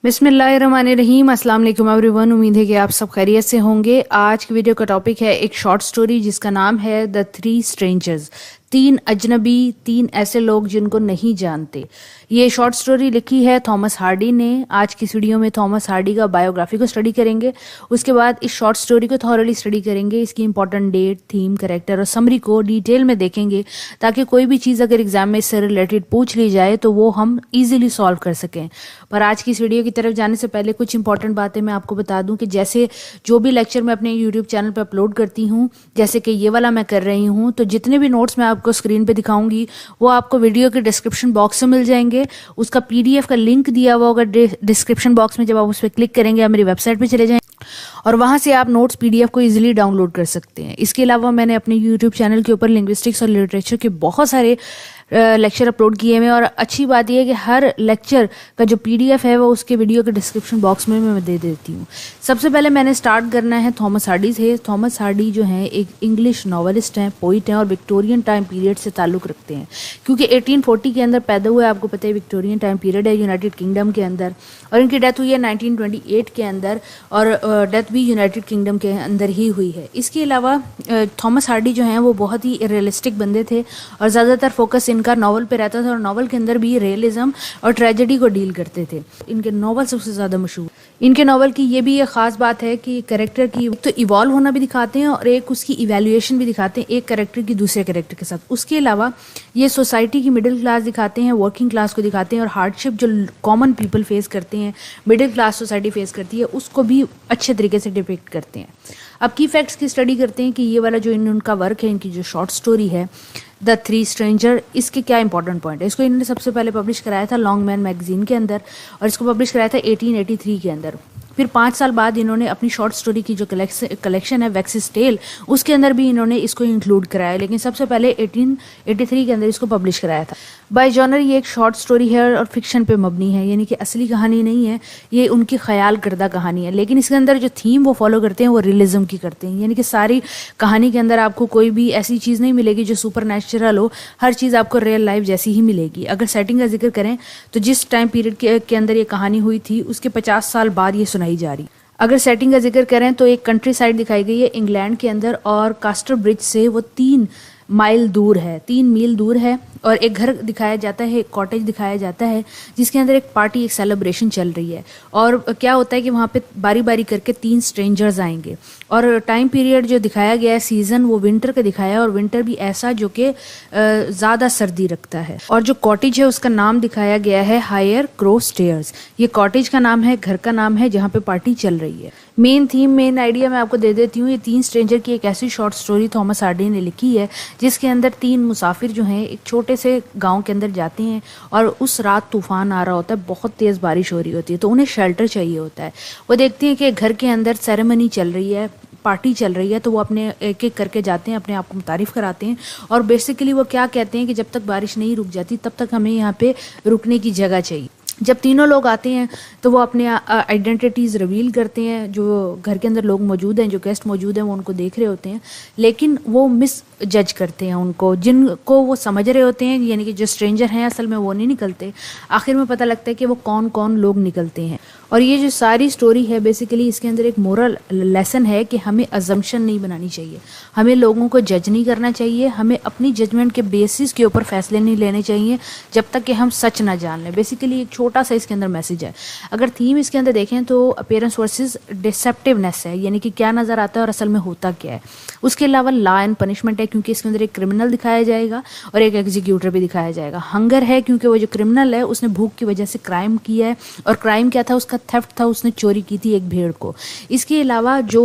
बिस्मिल्लाहिर्रहमानिर्रहीम। अस्सलाम वालेकुम एवरीवन। उम्मीद है कि आप सब खैरियत से होंगे। आज की वीडियो का टॉपिक है एक शॉर्ट स्टोरी जिसका नाम है द थ्री स्ट्रेंजर्स। तीन अजनबी, तीन ऐसे लोग जिनको नहीं जानते। ये शॉर्ट स्टोरी लिखी है थॉमस हार्डी ने। आज की इस वीडियो में थॉमस हार्डी का बायोग्राफी को स्टडी करेंगे। उसके बाद इस शॉर्ट स्टोरी को थॉरली स्टडी करेंगे। इसकी इंपॉर्टेंट डेट, थीम, कैरेक्टर और समरी को डिटेल में देखेंगे ताकि कोई भी चीज़ अगर एग्जाम में इससे रिलेटेड पूछ ली जाए तो वो हम इजीली सॉल्व कर सकें। पर आज की इस वीडियो की तरफ जाने से पहले कुछ इंपॉर्टेंट बातें मैं आपको बता दूं कि जैसे जो भी लेक्चर मैं अपने यूट्यूब चैनल पर अपलोड करती हूं, जैसे कि ये वाला मैं कर रही हूं, तो जितने भी नोट्स मैं आपको स्क्रीन पे दिखाऊंगी वो आपको वीडियो के डिस्क्रिप्शन बॉक्स में मिल जाएंगे। उसका पीडीएफ का लिंक दिया हुआ होगा डिस्क्रिप्शन बॉक्स में। जब आप उस पर क्लिक करेंगे आप मेरी वेबसाइट पर चले जाएंगे और वहां से आप नोट्स पीडीएफ को इजीली डाउनलोड कर सकते हैं। इसके अलावा मैंने अपने यूट्यूब चैनल के ऊपर लिंग्विस्टिक्स और लिटरेचर के बहुत सारे लेक्चर अपलोड किए हैं और अच्छी बात यह है कि हर लेक्चर का जो पीडीएफ है वो उसके वीडियो के डिस्क्रिप्शन बॉक्स में मैं दे देती हूँ। सबसे पहले मैंने स्टार्ट करना है थॉमस हार्डी से। थॉमस हार्डी जो हैं एक इंग्लिश नॉवेलिस्ट हैं, पोइट हैं और विक्टोरियन टाइम पीरियड से ताल्लुक़ रखते हैं क्योंकि 1840 के अंदर पैदा हुए। आपको पता है विक्टोरियन टाइम पीरियड है यूनाइटेड किंगडम के अंदर, और इनकी डेथ हुई है 1928 के अंदर और डेथ भी यूनाइटेड किंगडम के अंदर ही हुई है। इसके अलावा थॉमस हार्डी जो हैं वो बहुत ही रियलिस्टिक बंदे थे और ज़्यादातर फोकस इनका नॉवल पे रहता था और नॉवल के अंदर भी रियलिज्म और ट्रेजेडी को डील करते थे। इनके नॉवल सबसे ज़्यादा मशहूर। इनके नॉवल की ये भी एक ख़ास बात है कि कैरेक्टर की तो इवॉल्व होना भी दिखाते हैं और एक उसकी इवैल्यूएशन भी दिखाते हैं एक कैरेक्टर की दूसरे कैरेक्टर के साथ। उसके अलावा ये सोसाइटी की मिडिल क्लास दिखाते हैं, वर्किंग क्लास को दिखाते हैं और हार्डशिप जो कॉमन पीपल फेस करते हैं, मिडिल क्लास सोसाइटी फेस करती है, उसको भी अच्छे तरीके से डिपिक्ट करते हैं। अब की फैक्ट्स की स्टडी करते हैं कि ये वाला जो उनका वर्क है, इनकी जो शॉर्ट स्टोरी है द थ्री स्ट्रेंजर, इसके क्या इंपॉर्टेंट पॉइंट है। इसको इन्होंने सबसे पहले पब्लिश कराया था लॉन्ग मैन मैगजीन के अंदर और इसको पब्लिश कराया था 1883 के अंदर। फिर 5 साल बाद इन्होंने अपनी शॉर्ट स्टोरी की जो कलेक्शन है वैक्सिस टेल, उसके अंदर भी इन्होंने इसको इंक्लूड कराया, लेकिन सबसे पहले 1883 के अंदर इसको पब्लिश कराया था। बाय जॉनर ये एक शॉर्ट स्टोरी है और फिक्शन पे मबनी है, यानी कि असली कहानी नहीं है, ये उनकी ख्याल करदा कहानी है। लेकिन इसके अंदर जो थीम वो फॉलो करते हैं वो रियलिज्म की करते हैं, यानी कि सारी कहानी के अंदर आपको कोई भी ऐसी चीज़ नहीं मिलेगी जो सुपर नेचुरल हो, हर चीज़ आपको रियल लाइफ जैसी ही मिलेगी। अगर सेटिंग का जिक्र करें तो जिस टाइम पीरियड के अंदर ये कहानी हुई थी उसके 50 साल बाद ये सुनाई जा रही। अगर सेटिंग का जिक्र करें तो एक कंट्री साइड दिखाई गई है इंग्लैंड के अंदर और कास्टर ब्रिज से वो 3 मील दूर है और एक घर दिखाया जाता है, एक कॉटेज दिखाया जाता है जिसके अंदर एक पार्टी, एक सेलिब्रेशन चल रही है। और क्या होता है कि वहाँ पे बारी बारी करके 3 स्ट्रेंजर्स आएंगे और टाइम पीरियड जो दिखाया गया है सीजन वो विंटर का दिखाया है और विंटर भी ऐसा जो कि ज़्यादा सर्दी रखता है। और जो कॉटेज है उसका नाम दिखाया गया है हायर क्रो स्टेयर्स। ये कॉटेज का नाम है, घर का नाम है जहाँ पे पार्टी चल रही है। मेन थीम, मेन आइडिया मैं आपको दे देती हूँ। ये 3 स्ट्रेंजर की एक ऐसी शॉर्ट स्टोरी थॉमस हार्डी ने लिखी है जिसके अंदर 3 मुसाफिर जो हैं एक छोटे से गांव के अंदर जाते हैं और उस रात तूफान आ रहा होता है, बहुत तेज़ बारिश हो रही होती है, तो उन्हें शेल्टर चाहिए होता है। वो देखते हैं कि घर के अंदर सेरेमनी चल रही है, पार्टी चल रही है, तो वो अपने एक एक करके जाते हैं, अपने आप को तारीफ़ कराते हैं और बेसिकली वो क्या कहते हैं कि जब तक बारिश नहीं रुक जाती तब तक हमें यहाँ पे रुकने की जगह चाहिए। जब तीनों लोग आते हैं तो वो अपने आइडेंटिटीज़ रिवील करते हैं। जो घर के अंदर लोग मौजूद हैं, जो गेस्ट मौजूद हैं, वो उनको देख रहे होते हैं लेकिन वो मिस जज करते हैं उनको, जिनको वो समझ रहे होते हैं, यानी कि जो स्ट्रेंजर हैं असल में वो नहीं निकलते। आखिर में पता लगता है कि वो कौन कौन लोग निकलते हैं। और ये जो सारी स्टोरी है बेसिकली इसके अंदर एक मोरल लेसन है कि हमें अजम्पशन नहीं बनानी चाहिए, हमें लोगों को जज नहीं करना चाहिए, हमें अपनी जजमेंट के बेसिस के ऊपर फैसले नहीं लेने चाहिए जब तक कि हम सच ना जान लें। बेसिकली एक छोटा सा इसके अंदर मैसेज है। अगर थीम इसके अंदर देखें तो अपीयरेंस वर्सेस डिसेप्टिवनेस है, यानी कि क्या नज़र आता है और असल में होता क्या है। उसके अलावा लॉ एंड पनिशमेंट है क्योंकि इसके अंदर एक क्रिमिनल दिखाया जाएगा और एक एग्जीक्यूटर भी दिखाया जाएगा। हंगर है क्योंकि वो जो क्रिमिनल है उसने भूख की वजह से क्राइम किया है और क्राइम क्या था, उसका थेफ्ट था, उसने चोरी की थी एक भेड़ को। इसके अलावा जो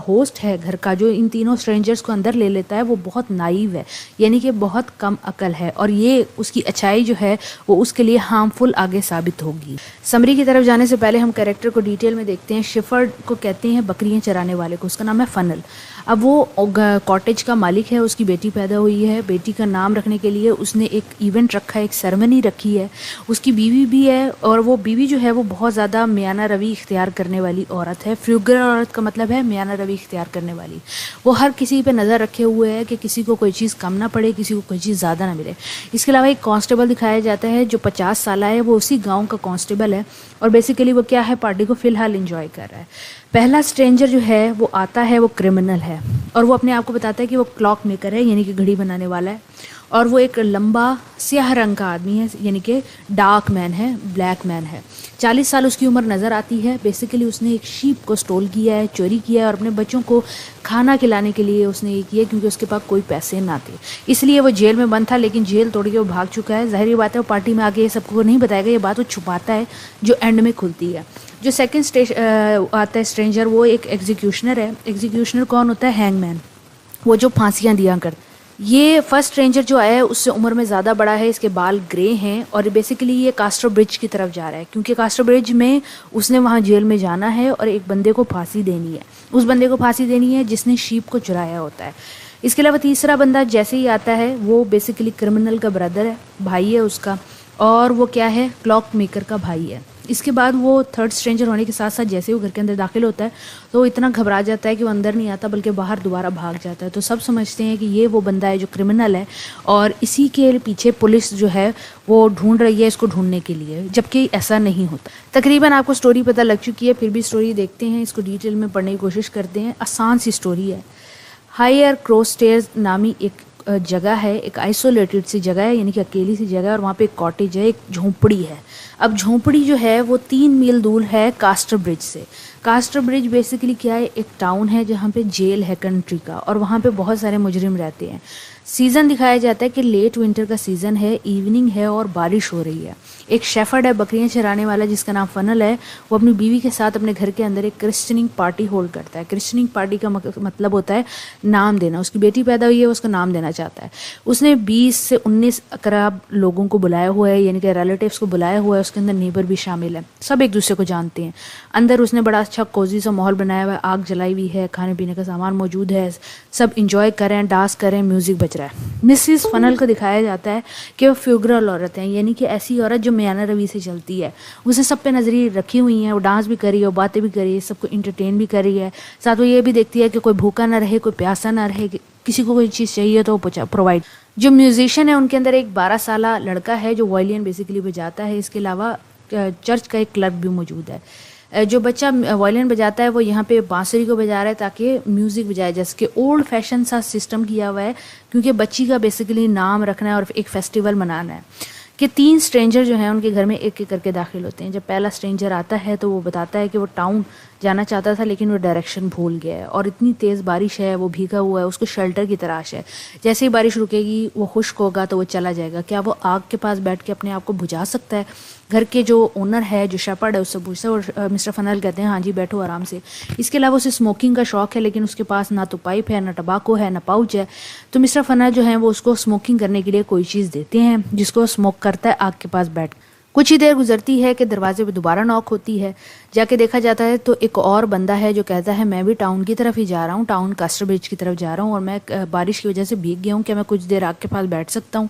होस्ट है घर का, जो इन तीनों स्ट्रेंजर्स को अंदर ले लेता है, वो बहुत नाइव है, यानी कि बहुत कम अकल है और ये उसकी अच्छाई जो है वो उसके लिए हार्मफुल आगे साबित होगी। समरी की तरफ जाने से पहले हम कैरेक्टर को डिटेल में देखते हैं। शेफर्ड को कहते हैं बकरियां चराने वाले को, उसका नाम है फनल। अब वो कॉटेज का मालिक है, उसकी बेटी पैदा हुई है, बेटी का नाम रखने के लिए उसने एक इवेंट रखा है, एक सेरेमनी रखी है। उसकी बीवी भी है और वो बीवी जो है वो बहुत ज़्यादा मियाना रवि इख्तियार करने वाली औरत है। फ्रूगल औरत का मतलब है मियाना रवि इख्तियार करने वाली। वो हर किसी पे नज़र रखे हुए है कि किसी को कोई चीज़ कम ना पड़े, किसी को कोई चीज़ ज़्यादा ना मिले। इसके अलावा एक कांस्टेबल दिखाया जाता है जो 50 साल है, वो उसी गाँव का कांस्टेबल है और बेसिकली वो क्या है, पार्टी को फ़िलहाल इंजॉय कर रहा है। पहला स्ट्रेंजर जो है वो आता है, वो क्रिमिनल है और वो अपने आप को बताता है कि वो क्लॉक मेकर है, यानी कि घड़ी बनाने वाला है। और वो एक लंबा स्याह रंग का आदमी है, यानी कि डार्क मैन है, ब्लैक मैन है। 40 साल उसकी उम्र नज़र आती है। बेसिकली उसने एक शीप को स्टोल किया है, चोरी किया है और अपने बच्चों को खाना खिलाने के लिए उसने ये किया क्योंकि उसके पास कोई पैसे ना थे, इसलिए वो जेल में बंद था। लेकिन जेल तोड़ के वो भाग चुका है। ज़ाहिर बात है वो पार्टी में आके ये सबको नहीं बताएगा, ये बात वो छुपाता है जो एंड में खुलती है। जो सेकंड स्टेज आता है स्ट्रेंजर, वो एक एग्जीक्यूशनर है। एग्जीक्यूशनर कौन होता है? हैंगमैन, वो जो फांसियाँ दिया करता। ये फर्स्ट स्ट्रेंजर जो आया है उससे उम्र में ज़्यादा बड़ा है, इसके बाल ग्रे हैं और बेसिकली ये कास्टर ब्रिज की तरफ जा रहा है क्योंकि कास्टर ब्रिज में उसने वहाँ जेल में जाना है और एक बंदे को फांसी देनी है। उस बंदे को फांसी देनी है जिसने शीप को चुराया होता है। इसके अलावा तीसरा बंदा जैसे ही आता है वो बेसिकली क्रिमिनल का ब्रदर है, भाई है उसका, और वो क्या है, क्लॉक मेकर का भाई है। इसके बाद वो थर्ड स्ट्रेंजर होने के साथ साथ जैसे वो घर के अंदर दाखिल होता है तो वो इतना घबरा जाता है कि वो अंदर नहीं आता बल्कि बाहर दोबारा भाग जाता है। तो सब समझते हैं कि ये वो बंदा है जो क्रिमिनल है और इसी के पीछे पुलिस जो है वो ढूंढ रही है इसको ढूंढने के लिए, जबकि ऐसा नहीं होता। तकरीबन आपको स्टोरी पता लग चुकी है, फिर भी स्टोरी देखते हैं, इसको डिटेल में पढ़ने की कोशिश करते हैं। आसान सी स्टोरी है। हायर क्रॉस स्टेयर्स नामी एक जगह है, एक आइसोलेटेड सी जगह है, यानी कि अकेली सी जगह है और वहाँ पे एक कॉटेज है, एक झोंपड़ी है। अब झोंपड़ी जो है वो 3 मील दूर है कास्टर ब्रिज से। कास्टर ब्रिज बेसिकली क्या है, एक टाउन है जहाँ पे जेल है कंट्री का और वहाँ पे बहुत सारे मुजरिम रहते हैं। सीज़न दिखाया जाता है कि लेट विंटर का सीज़न है, इवनिंग है और बारिश हो रही है। एक शेफर्ड है बकरियां चराने वाला जिसका नाम फनल है, वो अपनी बीवी के साथ अपने घर के अंदर एक क्रिश्चनिंग पार्टी होल्ड करता है। क्रिश्चनिंग पार्टी का मतलब होता है नाम देना। उसकी बेटी पैदा हुई है, उसका नाम देना चाहता है। उसने 20 से 19 अकराब लोगों को बुलाया हुआ है, यानी कि रिलेटिव्स को बुलाया हुआ है। उसके अंदर नेबर भी शामिल है, सब एक दूसरे को जानते हैं। अंदर उसने बड़ा अच्छा कोजी सा माहौल बनाया हुआ है, आग जलाई हुई है, खाने पीने का सामान मौजूद है, सब इंजॉय करें, डांस करें, म्यूजिक बज रहा है। मिसिस फनल को दिखाया जाता है कि वो फ्यूगरल औरत है, यानी कि ऐसी औरत जो मियाना रवि से चलती है। उसे सब पे नजरिए रखी हुई हैं, वो डांस भी कर रही है, वो बातें भी कर रही है, सबको इंटरटेन भी कर रही है। साथ वो ये भी देखती है कि कोई भूखा ना रहे, कोई प्यासा ना रहे, किसी को कोई चीज़ चाहिए तो वो प्रोवाइड। जो म्यूजिशियन है उनके अंदर एक 12 साल लड़का है जो वायलिन बेसिकली बजाता है। इसके अलावा चर्च का एक क्लर्क भी मौजूद है। जो बच्चा वायलिन बजाता है वो यहाँ पे बांसुरी को बजा रहा है ताकि म्यूज़िक बजाए, जैसे कि ओल्ड फैशन सा सिस्टम किया हुआ है क्योंकि बच्ची का बेसिकली नाम रखना है और एक फेस्टिवल मनाना है। कि 3 स्ट्रेंजर जो हैं उनके घर में एक एक करके दाखिल होते हैं। जब पहला स्ट्रेंजर आता है तो वो बताता है कि वो टाउन जाना चाहता था लेकिन वो डायरेक्शन भूल गया है और इतनी तेज़ बारिश है, वो भीगा हुआ है, उसको शेल्टर की तलाश है। जैसे ही बारिश रुकेगी वो खुश्क होगा तो वो चला जाएगा। क्या वो आग के पास बैठ के अपने आप को बुझा सकता है? घर के जो ओनर है, जो शेपर्ड है, उससे पूछता है और मिस्टर फनल कहते हैं हाँ जी बैठो आराम से। इसके अलावा उसे स्मोकिंग का शौक है लेकिन उसके पास ना तो पाइप है, ना टबाको है, ना पाउच है। तो मिस्टर फनल जो है वो उसको स्मोकिंग करने के लिए कोई चीज़ देते हैं जिसको स्मोक करता है आग के पास बैठ। कुछ ही देर गुजरती है कि दरवाजे पे दोबारा नॉक होती है। जाके देखा जाता है तो एक और बंदा है जो कहता है मैं भी टाउन की तरफ ही जा रहा हूँ, टाउन कास्टर ब्रिज की तरफ जा रहा हूँ और मैं बारिश की वजह से भीग गया हूँ, क्या मैं कुछ देर आग के पास बैठ सकता हूँ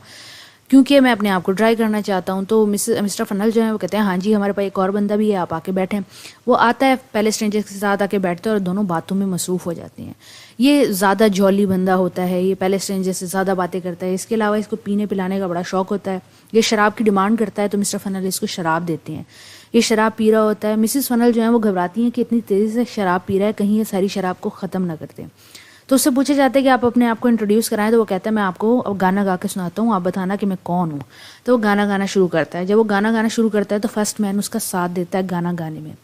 क्योंकि मैं अपने आप को ट्राई करना चाहता हूँ। तो मिस्टर फनल जो है वो कहते हैं हाँ जी हमारे पास एक और बंदा भी है, आप आके बैठें। वो आता है, पहले स्ट्रेंजर के साथ आके बैठते हैं और दोनों बातों में मसरूफ़ हो जाते हैं। ये ज़्यादा जॉली बंदा होता है, ये पहले स्ट्रेंजर से ज़्यादा बातें करता है। इसके अलावा इसको पीने पिलाने का बड़ा शौक होता है। ये शराब की डिमांड करता है तो मिस्टर फनल इसको शराब देते हैं। ये शराब पी रहा होता है। मिसिस फनल जो है वो घबराती हैं कि इतनी तेज़ी से शराब पी रहा है, कहीं ये सारी शराब को ख़त्म ना करते। तो उससे पूछा जाता है कि आप अपने आप को इंट्रोड्यूस कराएं। तो वो कहता है मैं आपको अब गाना गा के सुनाता हूँ, आप बताना कि मैं कौन हूँ। तो वो गाना गाना शुरू करता है। जब वो गाना गाना शुरू करता है तो फर्स्ट मैन उसका साथ देता है गाना गाने में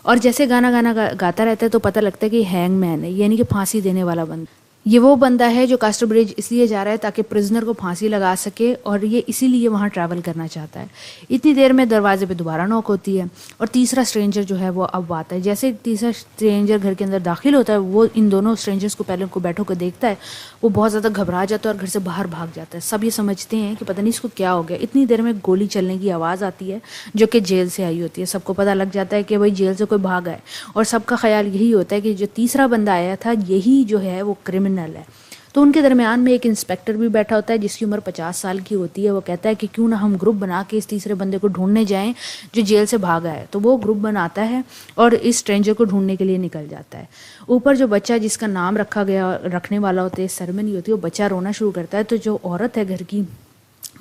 और जैसे गाना गाना गाता रहता है तो पता लगता है कि हैंग मैन है, यानी कि फांसी देने वाला बंदा। ये वो बंदा है जो कास्टर ब्रिज इसलिए जा रहा है ताकि प्रिजनर को फांसी लगा सके, और ये इसीलिए वहाँ ट्रैवल करना चाहता है। इतनी देर में दरवाजे पे दोबारा नॉक होती है और तीसरा स्ट्रेंजर जो है वो अब आता है। जैसे तीसरा स्ट्रेंजर घर के अंदर दाखिल होता है, वो इन दोनों स्ट्रेंजर्स को पहले उनको बैठो को देखता है, वो बहुत ज़्यादा घबरा जाता है और घर से बाहर भाग जाता है। सब ये समझते हैं कि पता नहीं इसको क्या हो गया। इतनी देर में गोली चलने की आवाज़ आती है जो कि जेल से आई होती है। सबको पता लग जाता है कि भाई जेल से कोई भागा है, और सबका ख्याल यही होता है कि जो तीसरा बंदा आया था यही जो है वो क्रिमिनल है। तो उनके दरमियान में एक इंस्पेक्टर भी बैठा होता है जिसकी उम्र 50 साल की होती है। वो कहता है कि क्यों ना हम ग्रुप बना के इस तीसरे बंदे को ढूंढने जाएं जो जेल से भागा है। तो वो ग्रुप बनाता है और इस स्ट्रेंजर को ढूंढने के लिए निकल जाता है। ऊपर जो बच्चा जिसका नाम रखने वाला होता है, सेरेमनी होती है, वो बच्चा रोना शुरू करता है। तो जो औरत है घर की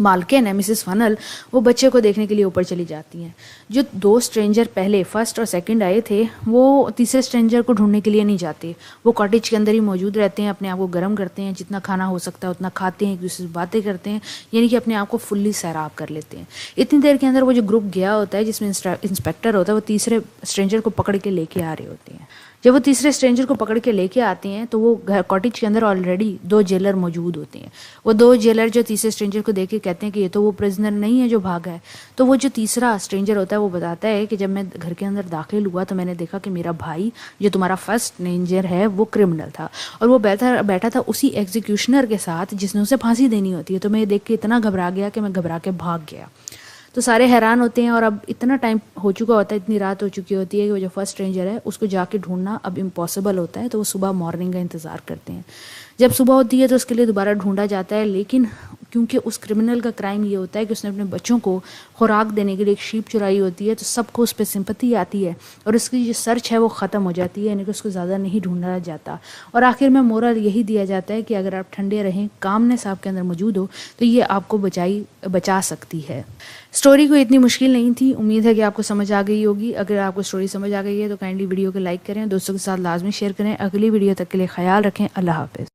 मालकिन है मिसेस फनल, वो बच्चे को देखने के लिए ऊपर चली जाती हैं। जो दो स्ट्रेंजर पहले फर्स्ट और सेकंड आए थे वो तीसरे स्ट्रेंजर को ढूंढने के लिए नहीं जाते। वो कॉटेज के अंदर ही मौजूद रहते हैं, अपने आप को गर्म करते हैं, जितना खाना हो सकता है उतना खाते हैं, एक दूसरे से बातें करते हैं, यानी कि अपने आप को फुल्ली सैराब कर लेते हैं। इतनी देर के अंदर वो जो ग्रुप गया होता है जिसमें इंस्पेक्टर होता है, वो तीसरे स्ट्रेंजर को पकड़ के लेके आ रहे होते हैं। जब वो तीसरे स्ट्रेंजर को पकड़ के लेके आते हैं तो वो घर कॉटेज के अंदर ऑलरेडी 2 जेलर मौजूद होते हैं। वो 2 जेलर जो तीसरे स्ट्रेंजर को देख के कहते हैं कि ये तो वो प्रिजनर नहीं है जो भागा है। तो वो जो तीसरा स्ट्रेंजर होता है वो बताता है कि जब मैं घर के अंदर दाखिल हुआ तो मैंने देखा कि मेरा भाई जो तुम्हारा फर्स्ट स्ट्रेंजर है वो क्रिमिनल था, और वो बैठा था उसी एग्जीक्यूशनर के साथ जिसने उसे फांसी देनी होती है। तो मैं ये देख के इतना घबरा गया कि मैं घबरा के भाग गया। तो सारे हैरान होते हैं, और अब इतना टाइम हो चुका होता है, इतनी रात हो चुकी होती है कि वो जो फर्स्ट स्ट्रेंजर है उसको जाके ढूंढना अब इम्पॉसिबल होता है। तो वो सुबह मॉर्निंग का इंतज़ार करते हैं। जब सुबह होती है तो उसके लिए दोबारा ढूंढा जाता है, लेकिन क्योंकि उस क्रिमिनल का क्राइम ये होता है कि उसने अपने बच्चों को खुराक देने के लिए एक शीप चुराई होती है, तो सबको उस पर सिंपत्ति आती है और उसकी जो सर्च है वो ख़त्म हो जाती है, यानी कि उसको ज़्यादा नहीं ढूंढा जाता। और आखिर में मोरल यही दिया जाता है कि अगर आप ठंडे रहें, कामनेस आपके अंदर मौजूद हो, तो ये आपको बचा सकती है। स्टोरी कोई इतनी मुश्किल नहीं थी। उम्मीद है कि आपको समझ आ गई होगी। अगर आपको स्टोरी समझ आ गई है तो काइंडली वीडियो को लाइक करें, दोस्तों के साथ लाजमी शेयर करें। अगली वीडियो तक के लिए ख्याल रखें। अल्लाह हाफ़िज़।